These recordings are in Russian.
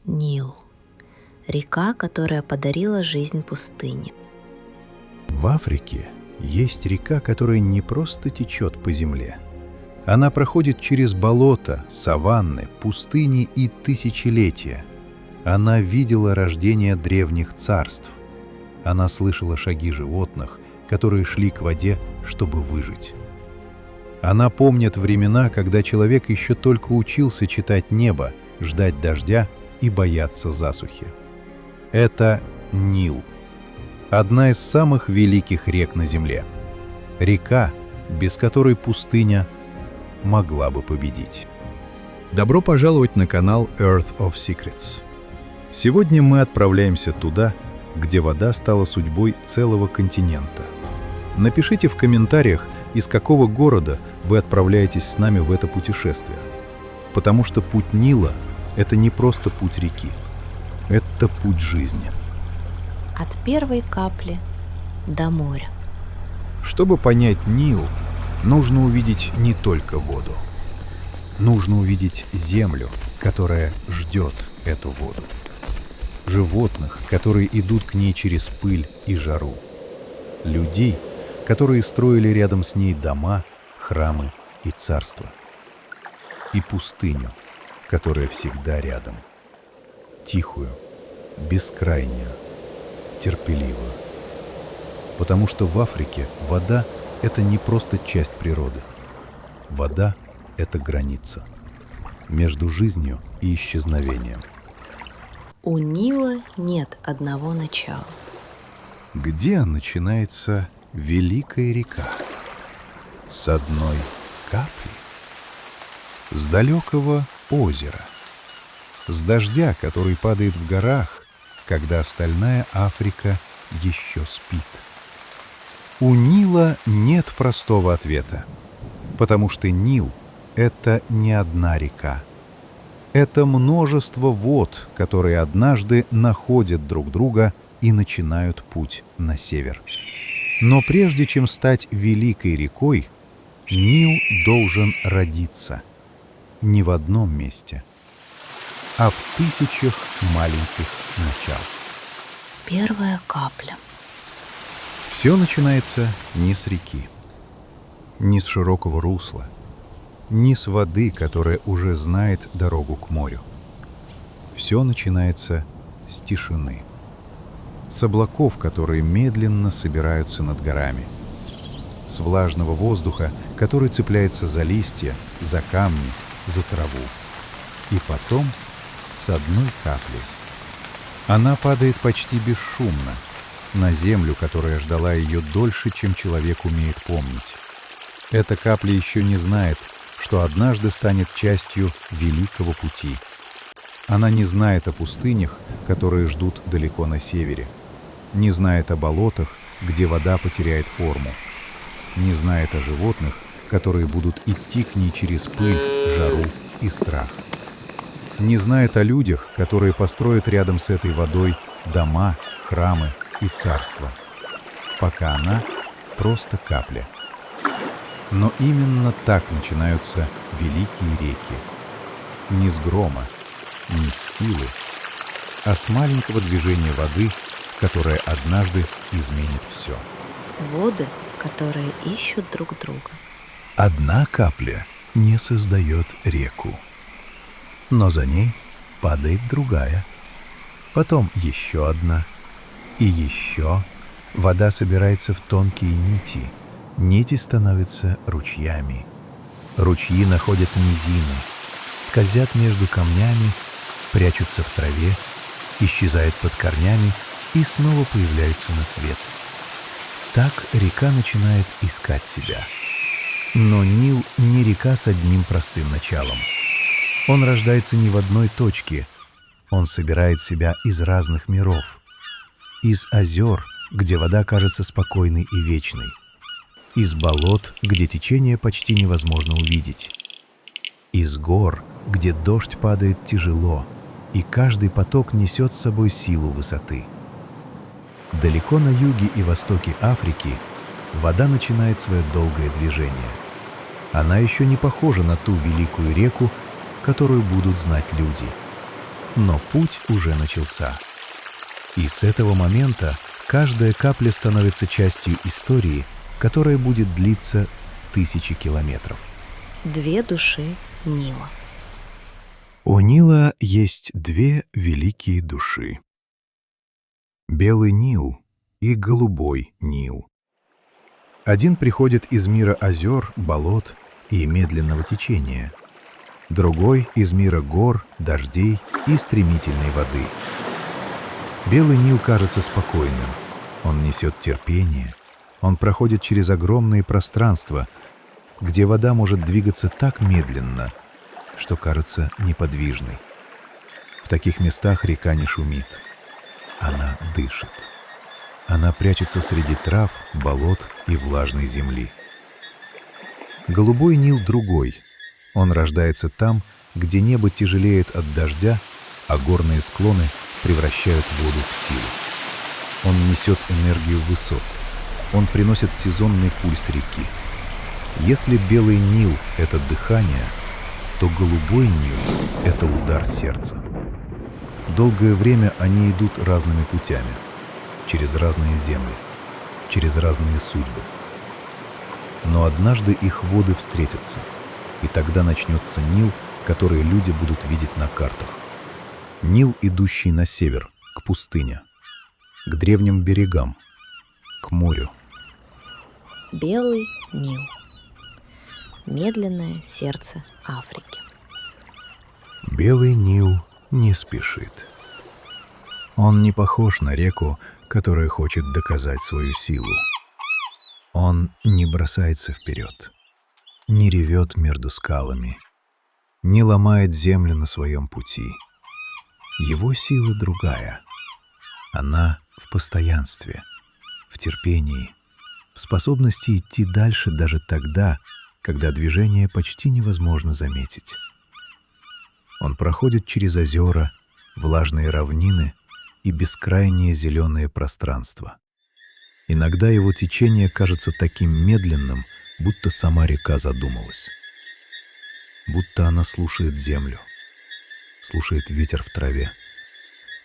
Нил. Река, которая подарила жизнь пустыне. В Африке есть река, которая не просто течет по земле. Она проходит через болота, саванны, пустыни и тысячелетия. Она видела рождение древних царств. Она слышала шаги животных, которые шли к воде, чтобы выжить. Она помнит времена, когда человек еще только учился читать небо, ждать дождя и бояться засухи. Это Нил. Одна из самых великих рек на Земле. Река, без которой пустыня могла бы победить. Добро пожаловать на канал Earth of Secrets. Сегодня мы отправляемся туда, где вода стала судьбой целого континента. Напишите в комментариях, из какого города вы отправляетесь с нами в это путешествие. Потому что путь Нила — это не просто путь реки. Это путь жизни. От первой капли до моря. Чтобы понять Нил, нужно увидеть не только воду. Нужно увидеть землю, которая ждет эту воду. Животных, которые идут к ней через пыль и жару. Людей, которые строили рядом с ней дома, храмы и царства. И пустыню, которая всегда рядом. Тихую, бескрайнюю, терпеливую. Потому что в Африке вода — это не просто часть природы. Вода — это граница между жизнью и исчезновением. У Нила нет одного начала. Где начинается великая река? С одной капли? С далекого озера? С дождя, который падает в горах, когда остальная Африка еще спит? У Нила нет простого ответа, потому что Нил — это не одна река. Это множество вод, которые однажды находят друг друга и начинают путь на север. Но прежде чем стать великой рекой, Нил должен родиться не в одном месте, а в тысячах маленьких начал. Первая капля. Все начинается не с реки, не с широкого русла, не с воды, которая уже знает дорогу к морю. Все начинается с тишины, с облаков, которые медленно собираются над горами, с влажного воздуха, который цепляется за листья, за камни, за траву. И потом с одной капли. Она падает почти бесшумно на землю, которая ждала ее дольше, чем человек умеет помнить. Эта капля еще не знает, что однажды станет частью великого пути. Она не знает о пустынях, которые ждут далеко на севере, не знает о болотах, где вода потеряет форму, не знает о животных, которые будут идти к ней через пыль, жару и страх. Не знает о людях, которые построят рядом с этой водой дома, храмы и царства, пока она просто капля. Но именно так начинаются великие реки. Не с грома, не с силы, а с маленького движения воды, которое однажды изменит все. Воды, которые ищут друг друга. Одна капля не создает реку, но за ней падает другая, потом еще одна и еще. Вода собирается в тонкие нити, нити становятся ручьями, ручьи находят низины, скользят между камнями, прячутся в траве, исчезают под корнями и снова появляются на свет. Так река начинает искать себя. Но Нил не река с одним простым началом. Он рождается не в одной точке. Он собирает себя из разных миров. Из озер, где вода кажется спокойной и вечной. Из болот, где течение почти невозможно увидеть. Из гор, где дождь падает тяжело, и каждый поток несет с собой силу высоты. Далеко на юге и востоке Африки вода начинает свое долгое движение. Она еще не похожа на ту великую реку, которую будут знать люди. но путь уже начался. И с этого момента каждая капля становится частью истории, которая будет длиться тысячи километров. Две души Нила. У Нила есть две великие души. Белый Нил и голубой Нил. Один приходит из мира озер, болот и медленного течения. Другой — из мира гор, дождей и стремительной воды. Белый Нил кажется спокойным. Он несет терпение. Он проходит через огромные пространства, где вода может двигаться так медленно, что кажется неподвижной. В таких местах река не шумит. Она дышит. Она прячется среди трав, болот и влажной земли. Голубой Нил другой. Он рождается там, где небо тяжелеет от дождя, а горные склоны превращают воду в силу. Он несет энергию высот. Он приносит сезонный пульс реки. Если белый Нил — это дыхание, то голубой Нил — это удар сердца. Долгое время они идут разными путями, через разные земли, через разные судьбы. Но однажды их воды встретятся, и тогда начнется Нил, который люди будут видеть на картах. Нил, идущий на север, к пустыне, к древним берегам, к морю. Белый Нил. Медленное сердце Африки. Белый Нил не спешит. Он не похож на реку, которая хочет доказать свою силу. Он не бросается вперед, не ревет между скалами, не ломает землю на своем пути. Его сила другая. Она в постоянстве, в терпении, в способности идти дальше даже тогда, когда движение почти невозможно заметить. Он проходит через озера, влажные равнины и бескрайние зеленые пространства. Иногда его течение кажется таким медленным, будто сама река задумалась. Будто она слушает землю, слушает ветер в траве,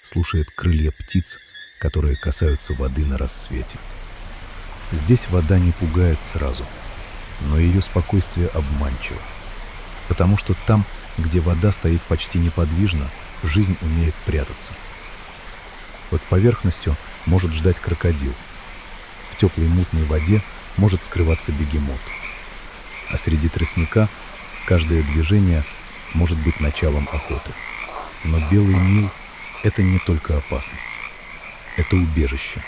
слушает крылья птиц, которые касаются воды на рассвете. Здесь вода не пугает сразу, но ее спокойствие обманчиво, потому что там, где вода стоит почти неподвижно, жизнь умеет прятаться. Под поверхностью может ждать крокодил. В теплой мутной воде может скрываться бегемот. А среди тростника каждое движение может быть началом охоты. Но белый Нил — это не только опасность. Это убежище.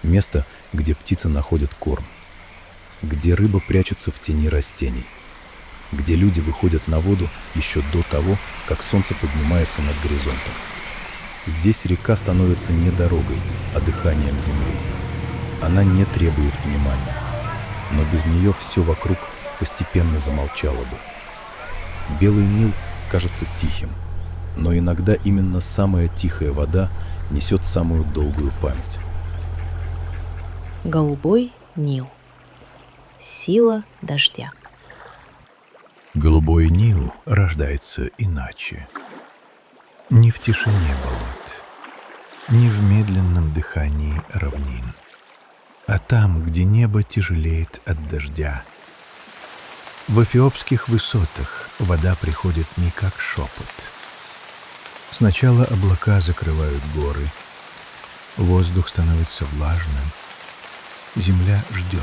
Место, где птицы находят корм. Где рыба прячется в тени растений. Где люди выходят на воду еще до того, как солнце поднимается над горизонтом. Здесь река становится не дорогой, а дыханием земли. Она не требует внимания, но без нее все вокруг постепенно замолчало бы. Белый Нил кажется тихим, но иногда именно самая тихая вода несет самую долгую память. Голубой Нил. Сила дождя. Голубой Нил рождается иначе. Не в тишине болот, не в медленном дыхании равнин, а там, где небо тяжелеет от дождя. В эфиопских высотах вода приходит не как шепот. Сначала облака закрывают горы, воздух становится влажным, земля ждет,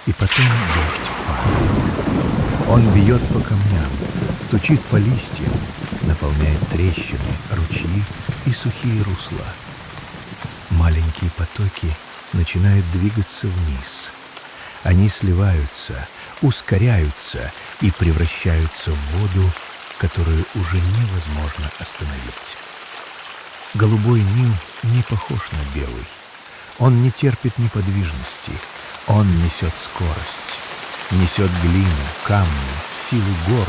и потом дождь падает. Он бьет по камням, стучит по листьям, наполняет трещины, ручьи и сухие русла. Маленькие потоки начинают двигаться вниз. Они сливаются, ускоряются и превращаются в воду, которую уже невозможно остановить. Голубой Нил не похож на белый. Он не терпит неподвижности. Он несет скорость, несет глину, камни, силу гор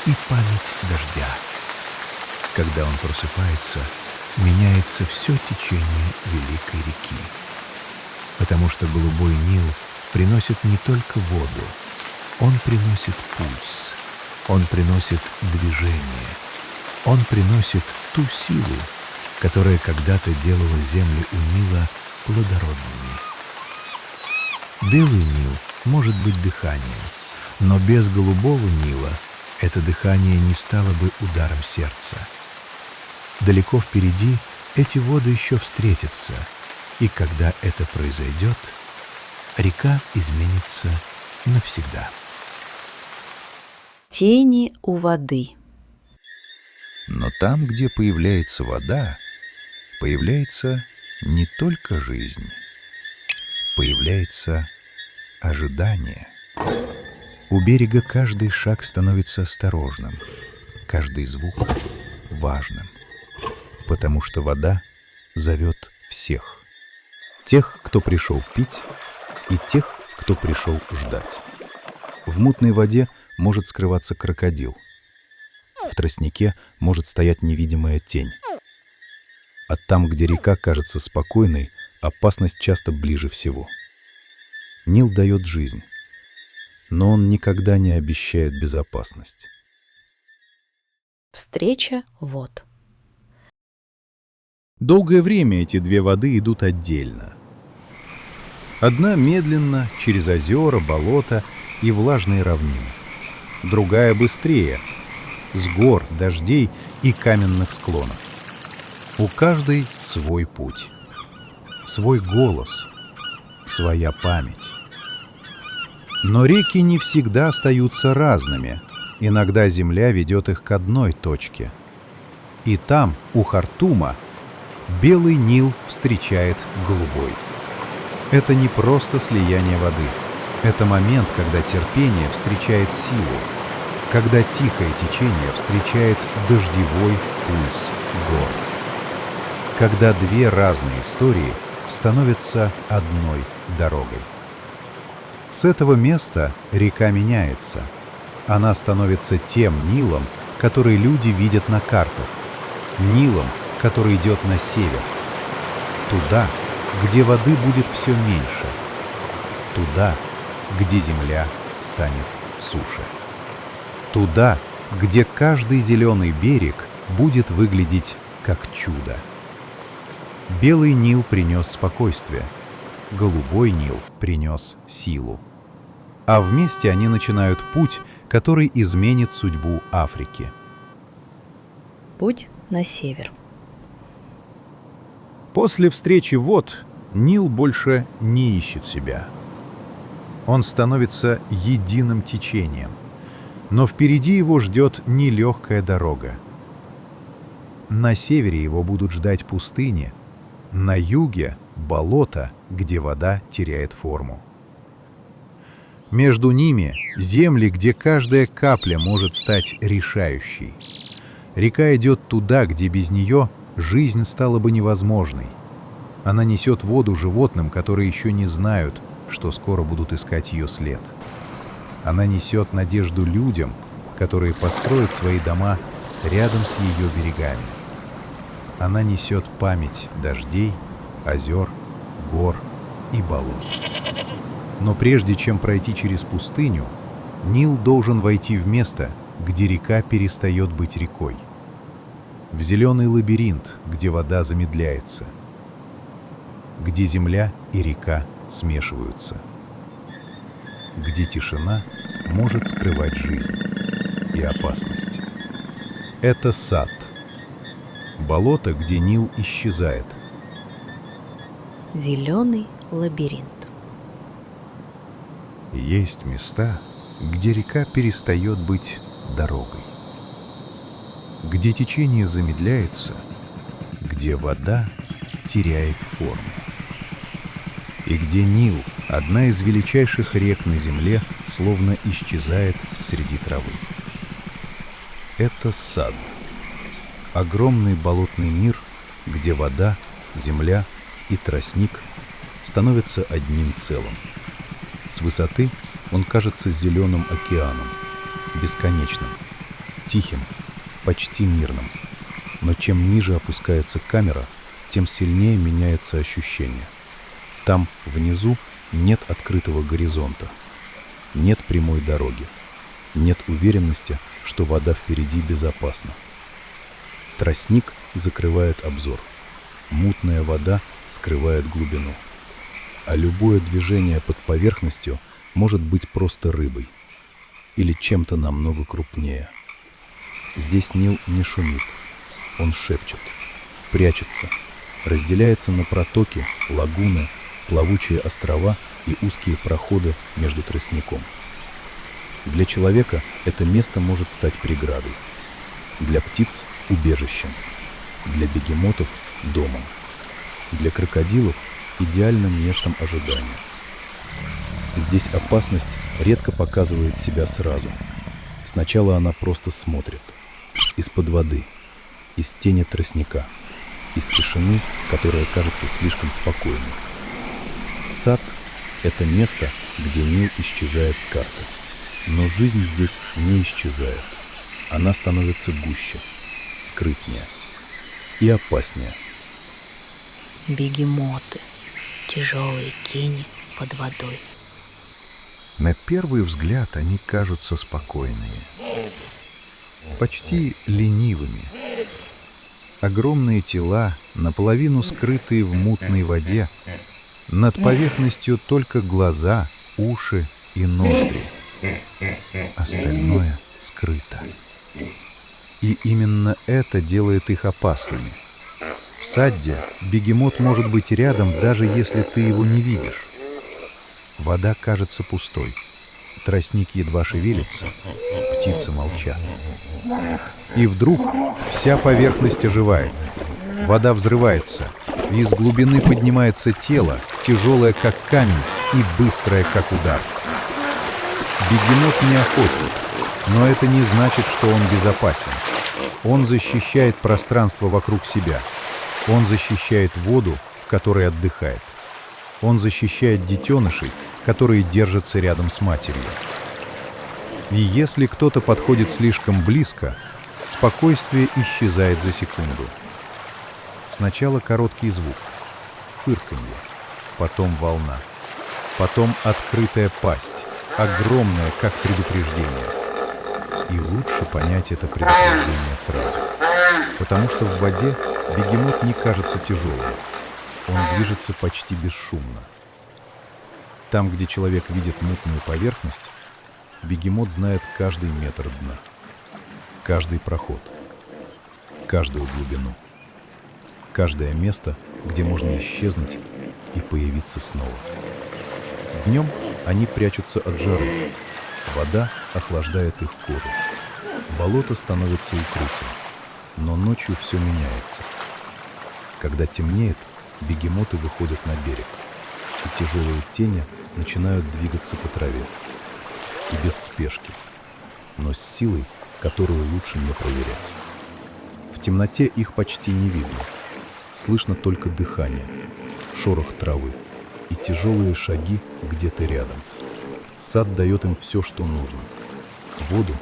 и память дождя. Когда он просыпается, меняется все течение великой реки. Потому что голубой Нил приносит не только воду, он приносит пульс, он приносит движение, Он приносит ту силу, которая когда-то делала земли у Нила плодородными. Белый Нил может быть дыханием, но без голубого Нила это дыхание не стало бы ударом сердца. Далеко впереди эти воды еще встретятся, и когда это произойдет, река изменится навсегда. Тени у воды. Но там, где появляется вода, появляется не только жизнь, появляется ожидание. У берега каждый шаг становится осторожным, каждый звук важным, потому что вода зовет всех. Тех, кто пришел пить, и тех, кто пришел ждать. В мутной воде может скрываться крокодил. В тростнике может стоять невидимая тень. А там, где река кажется спокойной, опасность часто ближе всего. Нил дает жизнь, но он никогда не обещает безопасность. Встреча вод. Долгое время эти две воды идут отдельно. Одна медленно, через озера, болота и влажные равнины. Другая быстрее, с гор, дождей и каменных склонов. У каждой свой путь, свой голос, своя память. Но реки не всегда остаются разными. Иногда земля ведет их к одной точке. И там, у Хартума, белый Нил встречает голубой. Это не просто слияние воды. Это момент, когда терпение встречает силу, когда тихое течение встречает дождевой пульс гор. Когда две разные истории становятся одной дорогой. С этого места река меняется. Она становится тем Нилом, который люди видят на картах. Нилом, который идет на север. Туда, где воды будет все меньше. Туда, где земля станет суше. Туда, где каждый зеленый берег будет выглядеть как чудо. Белый Нил принес спокойствие. Голубой Нил принес силу. А вместе они начинают путь, который изменит судьбу Африки. Путь на север. После встречи вод Нил больше не ищет себя. Он становится единым течением. Но впереди его ждет нелегкая дорога. На севере его будут ждать пустыни, на юге — болото, где вода теряет форму. Между ними — земли, где каждая капля может стать решающей. Река идет туда, где без нее жизнь стала бы невозможной. Она несет воду животным, которые еще не знают, что скоро будут искать ее след. Она несет надежду людям, которые построят свои дома рядом с ее берегами. Она несет память дождей, озер, гор и болот. Но прежде чем пройти через пустыню, Нил должен войти в место, где река перестает быть рекой. В зеленый лабиринт, где вода замедляется. Где земля и река смешиваются. Где тишина может скрывать жизнь и опасность. Это сад. Болото, где Нил исчезает. Зеленый лабиринт. Есть места, где река перестает быть дорогой. Где течение замедляется, где вода теряет форму. И где Нил, одна из величайших рек на земле, словно исчезает среди травы. Это сад. Огромный болотный мир, где вода, земля и тростник становятся одним целым. С высоты он кажется зеленым океаном, бесконечным, тихим, почти мирным. Но чем ниже опускается камера, тем сильнее меняется ощущение. Там, внизу, нет открытого горизонта, нет прямой дороги, нет уверенности, что вода впереди безопасна. Тростник закрывает обзор. Мутная вода скрывает глубину. А любое движение под поверхностью может быть просто рыбой или чем-то намного крупнее. Здесь Нил не шумит. Он шепчет, прячется, разделяется на протоки, лагуны, плавучие острова и узкие проходы между тростником. Для человека это место может стать преградой, для птиц – убежищем, для бегемотов – домом, для крокодилов – идеальным местом ожидания. Здесь опасность редко показывает себя сразу. Сначала она просто смотрит. Из-под воды, из тени тростника, из тишины, которая кажется слишком спокойной. Сад — это место, где Нил исчезает с карты. Но жизнь здесь не исчезает. Она становится гуще, скрытнее и опаснее. Бегемоты, тяжелые кени под водой. На первый взгляд они кажутся спокойными. Почти ленивыми. Огромные тела, наполовину скрытые в мутной воде. Над поверхностью только глаза, уши и ноздри. Остальное скрыто. И именно это делает их опасными. В садде бегемот может быть рядом, даже если ты его не видишь. Вода кажется пустой. Тростник едва шевелится, птицы молчат. И вдруг вся поверхность оживает. Вода взрывается. Из глубины поднимается тело, тяжелое как камень и быстрое как удар. Бегемот не охотник, но это не значит, что он безопасен. Он защищает пространство вокруг себя. Он защищает воду, в которой отдыхает. Он защищает детенышей, которые держатся рядом с матерью. И если кто-то подходит слишком близко, спокойствие исчезает за секунду. Сначала короткий звук, фырканье, потом волна, потом открытая пасть, огромная, как предупреждение. И лучше понять это предупреждение сразу, потому что в воде бегемот не кажется тяжелым. Он движется почти бесшумно. Там, где человек видит мутную поверхность, бегемот знает каждый метр дна, каждый проход, каждую глубину, каждое место, где можно исчезнуть и появиться снова. Днем они прячутся от жары. Вода охлаждает их кожу. Болото становится укрытием. Но ночью все меняется. Когда темнеет, бегемоты выходят на берег, и тяжелые тени начинают двигаться по траве. И без спешки, но с силой, которую лучше не проверять. В темноте их почти не видно. Слышно только дыхание, шорох травы и тяжелые шаги где-то рядом. Сад дает им все, что нужно. Воду,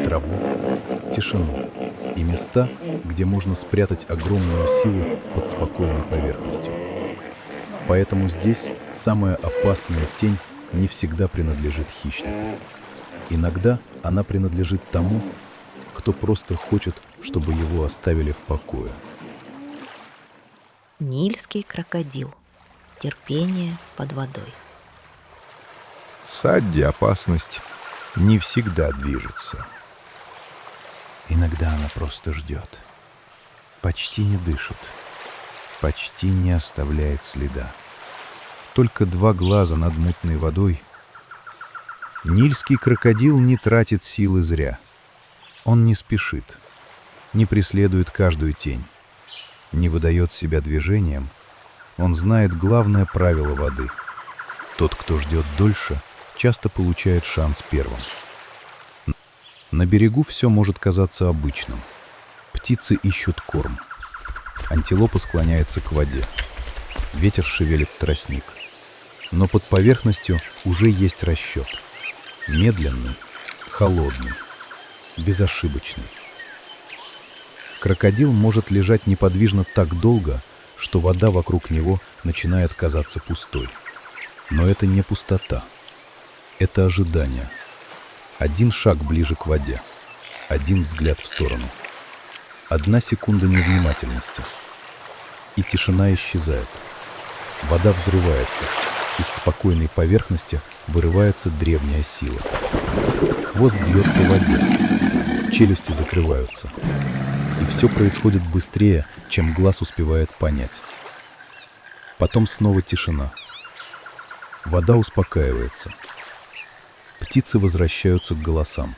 траву, тишину и места, где можно спрятать огромную силу под спокойной поверхностью. Поэтому здесь самая опасная тень не всегда принадлежит хищнику. Иногда она принадлежит тому, кто просто хочет, чтобы его оставили в покое. Нильский крокодил. Терпение под водой. В садде опасность не всегда движется. Иногда она просто ждет. Почти не дышит. Почти не оставляет следа. Только два глаза над мутной водой. Нильский крокодил не тратит силы зря. Он не спешит, не преследует каждую тень, не выдает себя движением. Он знает главное правило воды. Тот, кто ждет дольше, часто получает шанс первым. На берегу все может казаться обычным. Птицы ищут корм. Антилопа склоняется к воде. Ветер шевелит тростник. Но под поверхностью уже есть расчет. Медленный, холодный, безошибочный. Крокодил может лежать неподвижно так долго, что вода вокруг него начинает казаться пустой. Но это не пустота. Это ожидание. Один шаг ближе к воде. Один взгляд в сторону. Одна секунда невнимательности, и тишина исчезает. Вода взрывается. Из спокойной поверхности вырывается древняя сила. Хвост бьет по воде. Челюсти закрываются. И все происходит быстрее, чем глаз успевает понять. Потом снова тишина. Вода успокаивается. Птицы возвращаются к голосам.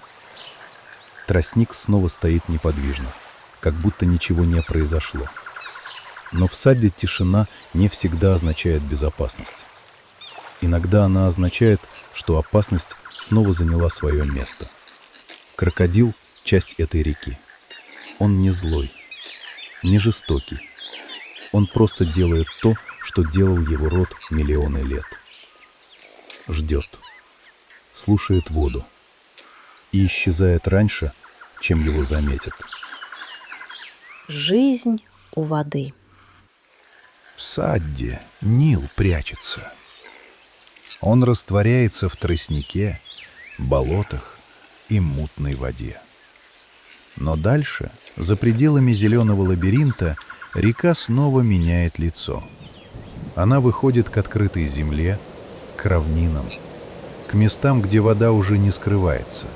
Тростник снова стоит неподвижно, как будто ничего не произошло. Но в саде тишина не всегда означает безопасность. Иногда она означает, что опасность снова заняла свое место. Крокодил — часть этой реки. Он не злой, не жестокий. Он просто делает то, что делал его род миллионы лет. Ждет, слушает воду и исчезает раньше, чем его заметят. Жизнь у воды. В саде Нил прячется. Он растворяется в тростнике, болотах и мутной воде. Но дальше, за пределами зеленого лабиринта, река снова меняет лицо. Она выходит к открытой земле, к равнинам, к местам, где вода уже не скрывается.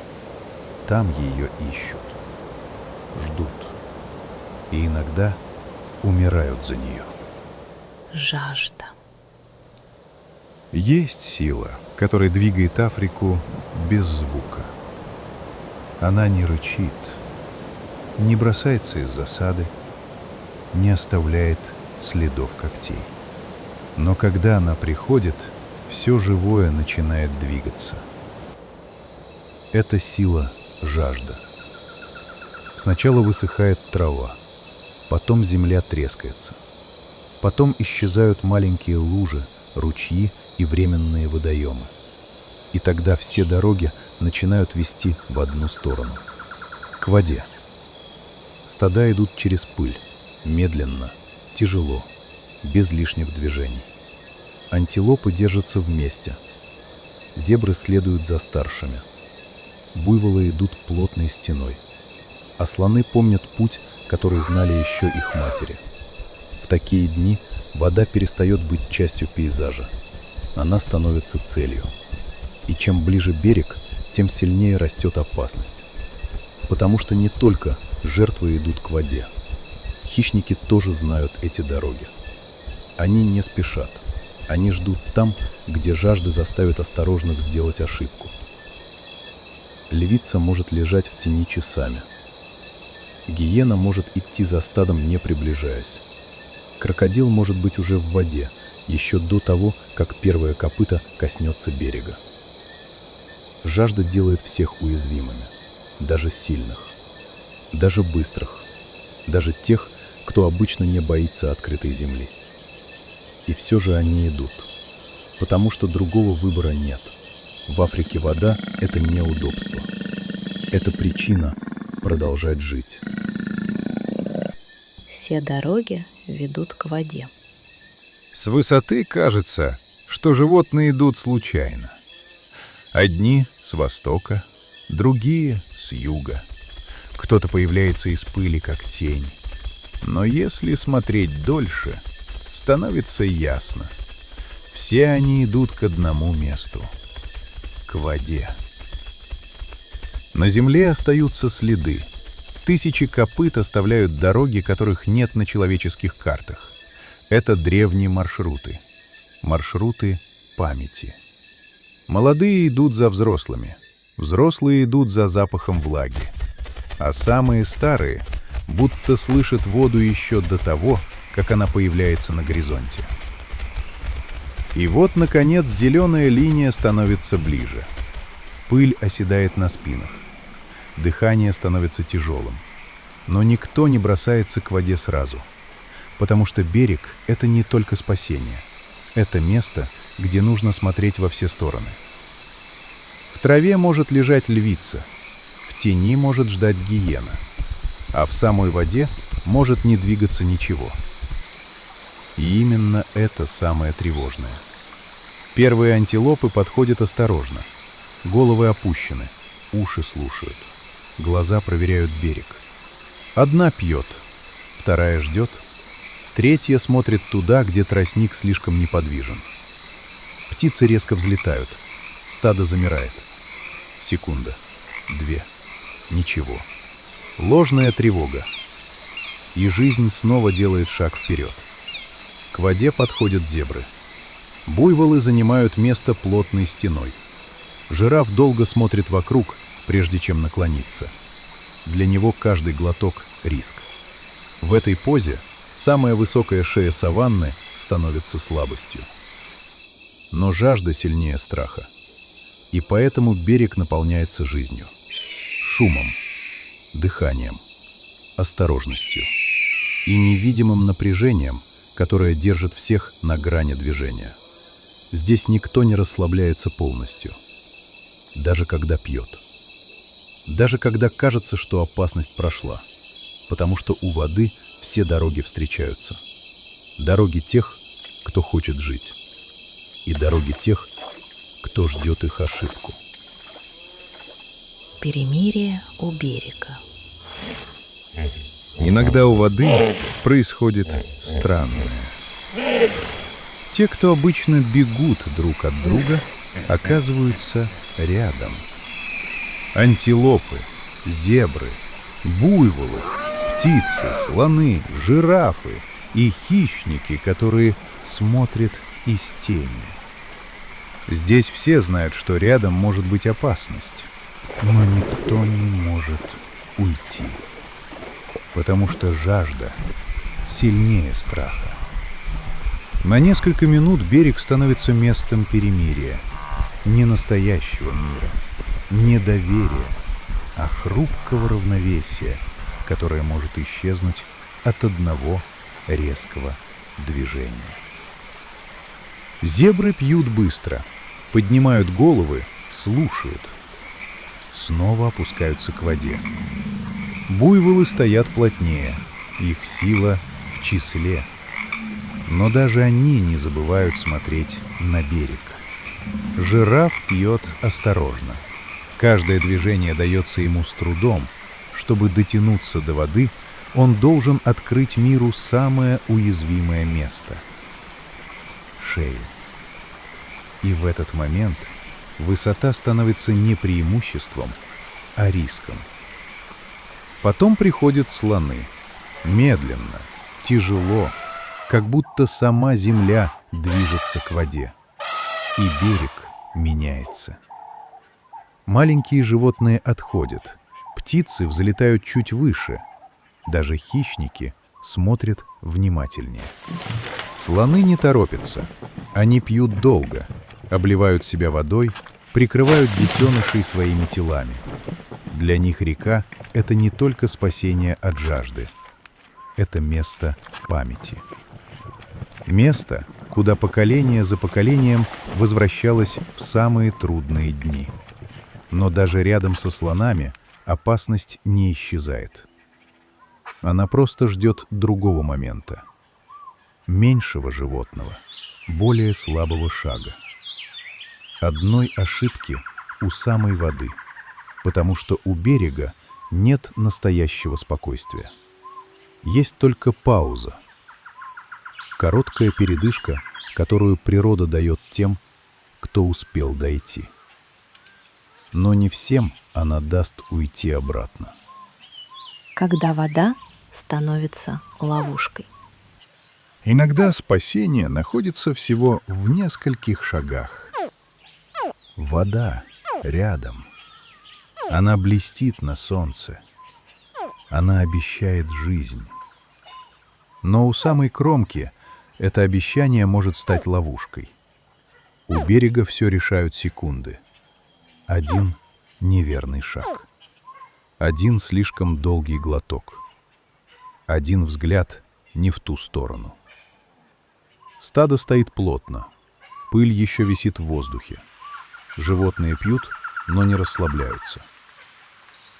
Там ее ищут, ждут и иногда умирают за нее. Жажда. Есть сила, которая двигает Африку без звука. Она не рычит, не бросается из засады, не оставляет следов когтей. Но когда она приходит, все живое начинает двигаться. Это сила — жажда. Сначала высыхает трава, потом земля трескается. Потом исчезают маленькие лужи, ручьи и временные водоемы. И тогда все дороги начинают вести в одну сторону — к воде. Стада идут через пыль, медленно, тяжело, без лишних движений. Антилопы держатся вместе. Зебры следуют за старшими. Буйволы идут плотной стеной. А слоны помнят путь, который знали еще их матери. В такие дни вода перестает быть частью пейзажа. Она становится целью. И чем ближе берег, тем сильнее растет опасность. Потому что не только жертвы идут к воде. Хищники тоже знают эти дороги. Они не спешат. Они ждут там, где жажда заставит осторожных сделать ошибку. Львица может лежать в тени часами. Гиена может идти за стадом, не приближаясь. Крокодил может быть уже в воде, еще до того, как первое копыто коснется берега. Жажда делает всех уязвимыми, даже сильных, даже быстрых, даже тех, кто обычно не боится открытой земли. И все же они идут, потому что другого выбора нет. В Африке вода — это неудобство. Это причина продолжать жить. Все дороги ведут к воде. С высоты кажется, что животные идут случайно. Одни с востока, другие с юга. Кто-то появляется из пыли, как тень. Но если смотреть дольше, становится ясно. Все они идут к одному месту — к воде. На земле остаются следы. Тысячи копыт оставляют дороги, которых нет на человеческих картах. Это древние маршруты. Маршруты памяти. Молодые идут за взрослыми. Взрослые идут за запахом влаги. А самые старые будто слышат воду еще до того, как она появляется на горизонте. И вот, наконец, зеленая линия становится ближе. Пыль оседает на спинах. Дыхание становится тяжелым. Но никто не бросается к воде сразу. Потому что берег — это не только спасение. Это место, где нужно смотреть во все стороны. В траве может лежать львица. В тени может ждать гиена. А в самой воде может не двигаться ничего. И именно это самое тревожное. Первые антилопы подходят осторожно. Головы опущены, уши слушают. Глаза проверяют берег. Одна пьет, вторая ждет, третья смотрит туда, где тростник слишком неподвижен. Птицы резко взлетают, стадо замирает. Секунда, две, ничего. Ложная тревога. И жизнь снова делает шаг вперед. К воде подходят зебры. Буйволы занимают место плотной стеной. Жираф долго смотрит вокруг, прежде чем наклониться. Для него каждый глоток — риск. В этой позе самая высокая шея саванны становится слабостью. Но жажда сильнее страха. И поэтому берег наполняется жизнью. Шумом, дыханием, осторожностью и невидимым напряжением, которое держит всех на грани движения. Здесь никто не расслабляется полностью. Даже когда пьет. Даже когда кажется, что опасность прошла. Потому что у воды все дороги встречаются. Дороги тех, кто хочет жить. И дороги тех, кто ждет их ошибку. Перемирие у берега. Иногда у воды происходит странное. Те, кто обычно бегут друг от друга, оказываются рядом. Антилопы, зебры, буйволы, птицы, слоны, жирафы и хищники, которые смотрят из тени. Здесь все знают, что рядом может быть опасность, но никто не может уйти, потому что жажда сильнее страха. На несколько минут берег становится местом перемирия, не настоящего мира, не доверия, а хрупкого равновесия, которое может исчезнуть от одного резкого движения. Зебры пьют быстро, поднимают головы, слушают. Снова опускаются к воде. Буйволы стоят плотнее, их сила в числе. Но даже они не забывают смотреть на берег. Жираф пьет осторожно. Каждое движение дается ему с трудом. Чтобы дотянуться до воды, он должен открыть миру самое уязвимое место — шею. И в этот момент высота становится не преимуществом, а риском. Потом приходят слоны. Медленно, тяжело, как будто сама земля движется к воде. И берег меняется. Маленькие животные отходят. Птицы взлетают чуть выше. Даже хищники смотрят внимательнее. Слоны не торопятся. Они пьют долго, обливают себя водой, прикрывают детенышей своими телами. Для них река — это не только спасение от жажды. Это место памяти. Место, куда поколение за поколением возвращалось в самые трудные дни. Но даже рядом со слонами опасность не исчезает. Она просто ждет другого момента. Меньшего животного, более слабого шага. Одной ошибки у самой воды, потому что у берега нет настоящего спокойствия. Есть только пауза. Короткая передышка, которую природа дает тем, кто успел дойти. Но не всем она даст уйти обратно. Когда вода становится ловушкой. Иногда спасение находится всего в нескольких шагах. Вода рядом. Она блестит на солнце. Она обещает жизнь. Но у самой кромки это обещание может стать ловушкой. У берега все решают секунды. Один неверный шаг. Один слишком долгий глоток. Один взгляд не в ту сторону. Стадо стоит плотно. Пыль еще висит в воздухе. Животные пьют, но не расслабляются.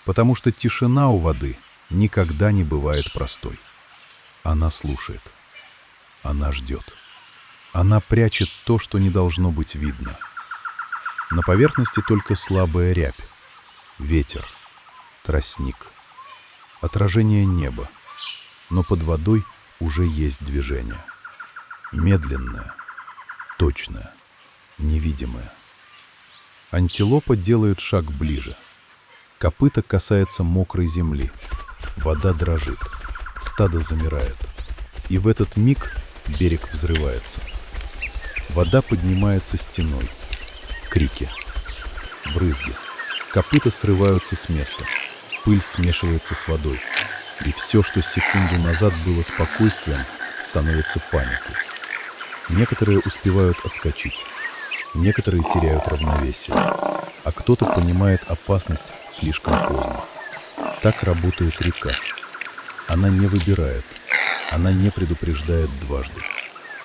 Потому что тишина у воды никогда не бывает простой. Она слушает. Она ждет. Она прячет то, что не должно быть видно. На поверхности только слабая рябь, ветер, тростник. отражение неба, но под водой уже есть движение. Медленное, точное, невидимое. Антилопа делает шаг ближе. Копыта касается мокрой земли. Вода дрожит. Стадо замирает. И в этот миг берег взрывается. Вода поднимается стеной. Крики. Брызги. Копыта срываются с места. Пыль смешивается с водой. И все, что секунду назад было спокойствием, становится паникой. Некоторые успевают отскочить. Некоторые теряют равновесие. А кто-то понимает опасность слишком поздно. Так работает река. Она не выбирает. Она не предупреждает дважды.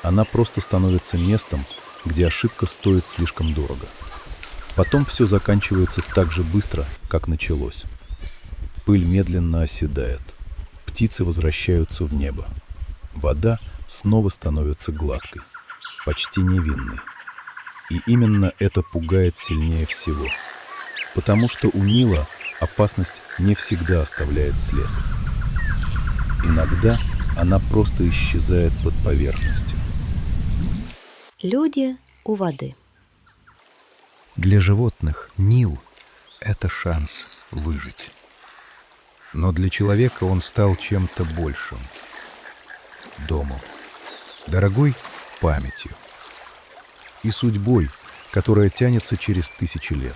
Она просто становится местом, где ошибка стоит слишком дорого. Потом все заканчивается так же быстро, как началось. Пыль медленно оседает. Птицы возвращаются в небо. Вода снова становится гладкой, почти невинной. И именно это пугает сильнее всего. Потому что у Нила опасность не всегда оставляет след. Иногда она просто исчезает под поверхностью. Люди у воды. Для животных Нил — это шанс выжить. Но для человека он стал чем-то большим. Домом. Дорогой памятью. И судьбой, которая тянется через тысячи лет.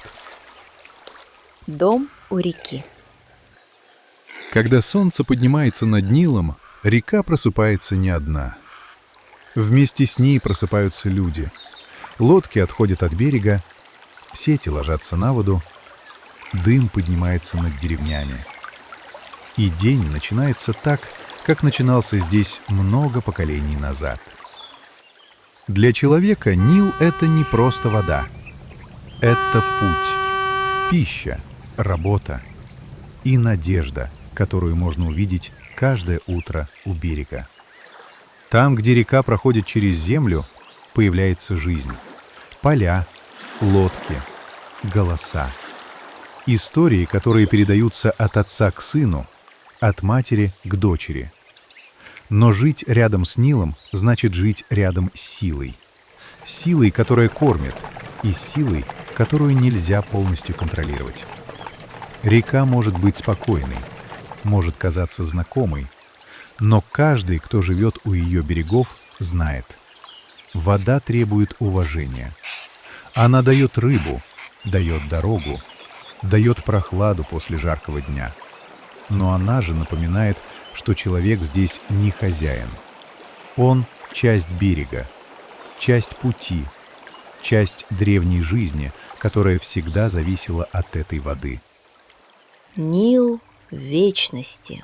Дом у реки. Когда солнце поднимается над Нилом, река просыпается не одна. Вместе с ней просыпаются люди. Лодки отходят от берега, сети ложатся на воду, дым поднимается над деревнями. И день начинается так, как начинался здесь много поколений назад. Для человека Нил — это не просто вода. Это путь, пища, работа и надежда, которую можно увидеть каждое утро у берега. Там, где река проходит через землю, появляется жизнь. Поля, лодки, голоса. Истории, которые передаются от отца к сыну, от матери к дочери. Но жить рядом с Нилом значит жить рядом с силой. Силой, которая кормит, и силой, которую нельзя полностью контролировать. Река может быть спокойной, может казаться знакомой, но каждый, кто живет у ее берегов, знает. Вода требует уважения. Она дает рыбу, дает дорогу, дает прохладу после жаркого дня. Но она же напоминает, что человек здесь не хозяин. Он — часть берега, часть пути, часть древней жизни, которая всегда зависела от этой воды. Нил в вечности.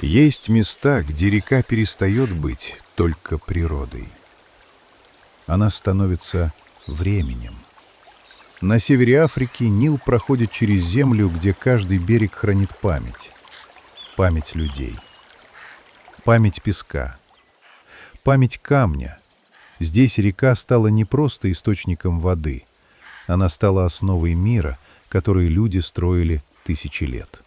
Есть места, где река перестает быть только природой. Она становится временем. На севере Африки Нил проходит через землю, где каждый берег хранит память. Память людей. Память песка. Память камня. Здесь река стала не просто источником воды. Она стала основой мира, который люди строили тысячи лет.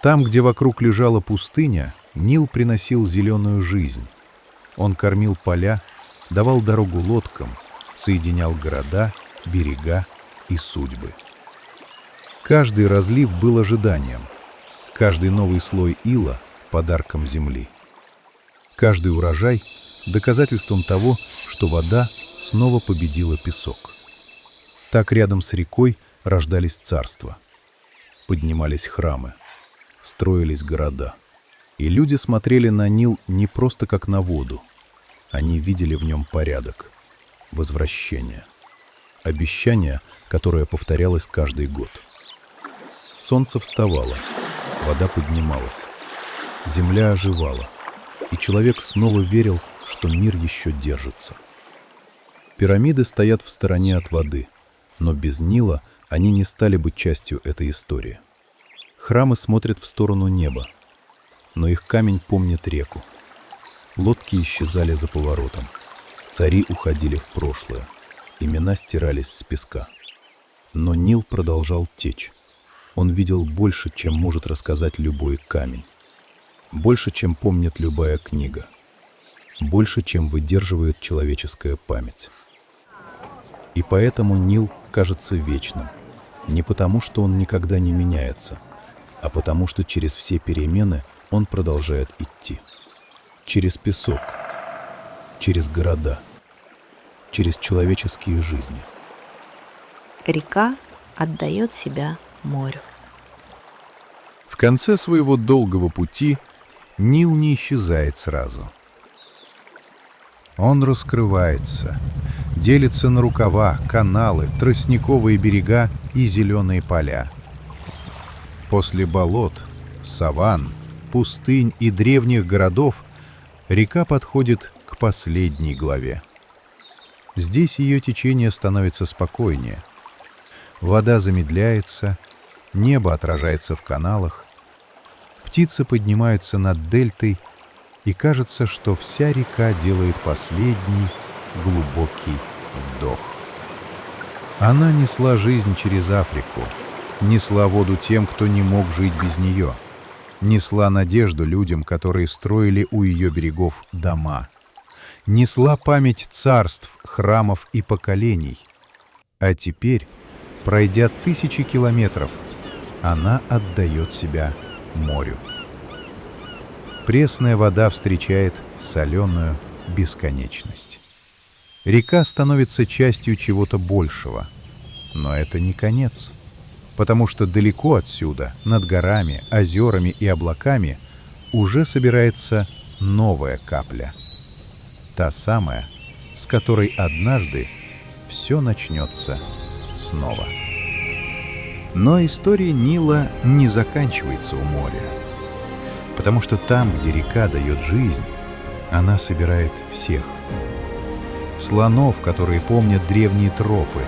Там, где вокруг лежала пустыня, Нил приносил зеленую жизнь. Он кормил поля, давал дорогу лодкам, соединял города, берега и судьбы. Каждый разлив был ожиданием, каждый новый слой ила — подарком земли. Каждый урожай — доказательством того, что вода снова победила песок. Так рядом с рекой рождались царства, поднимались храмы, строились города. И люди смотрели на Нил не просто как на воду. Они видели в нем порядок, возвращение, обещание, которое повторялось каждый год. Солнце вставало, вода поднималась, земля оживала, и человек снова верил, что мир еще держится. Пирамиды стоят в стороне от воды, но без Нила они не стали бы частью этой истории. Храмы смотрят в сторону неба, но их камень помнит реку. Лодки исчезали за поворотом, цари уходили в прошлое, имена стирались с песка. Но Нил продолжал течь. Он видел больше, чем может рассказать любой камень. Больше, чем помнит любая книга. Больше, чем выдерживает человеческая память. И поэтому Нил кажется вечным. Не потому, что он никогда не меняется, а потому, что через все перемены он продолжает идти. Через песок, через города, через человеческие жизни. Река отдает себя морю. В конце своего долгого пути Нил не исчезает сразу. Он раскрывается, делится на рукава, каналы, тростниковые берега и зеленые поля. После болот, саванн, пустынь и древних городов река подходит к последней главе. Здесь ее течение становится спокойнее. Вода замедляется, небо отражается в каналах, птицы поднимаются над дельтой, и кажется, что вся река делает последний глубокий вдох. Она несла жизнь через Африку, несла воду тем, кто не мог жить без нее, несла надежду людям, которые строили у ее берегов дома, несла память царств, храмов и поколений. А теперь, пройдя тысячи километров, она отдает себя морю. Пресная вода встречает соленую бесконечность. Река становится частью чего-то большего. Но это не конец. Потому что далеко отсюда, над горами, озерами и облаками, уже собирается новая капля. Та самая, с которой однажды все начнется снова. Но история Нила не заканчивается у моря. Потому что там, где река дает жизнь, она собирает всех. Слонов, которые помнят древние тропы,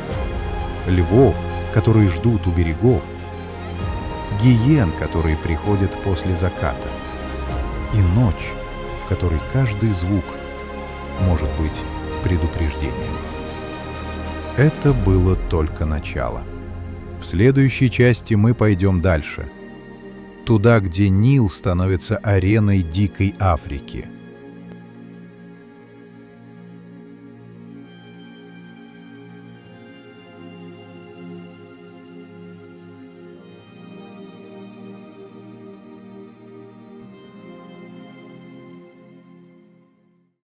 львов, которые ждут у берегов, гиен, которые приходят после заката, и ночь, в которой каждый звук может быть предупреждением. Это было только начало. В следующей части мы пойдем дальше. Туда, где Нил становится ареной дикой Африки,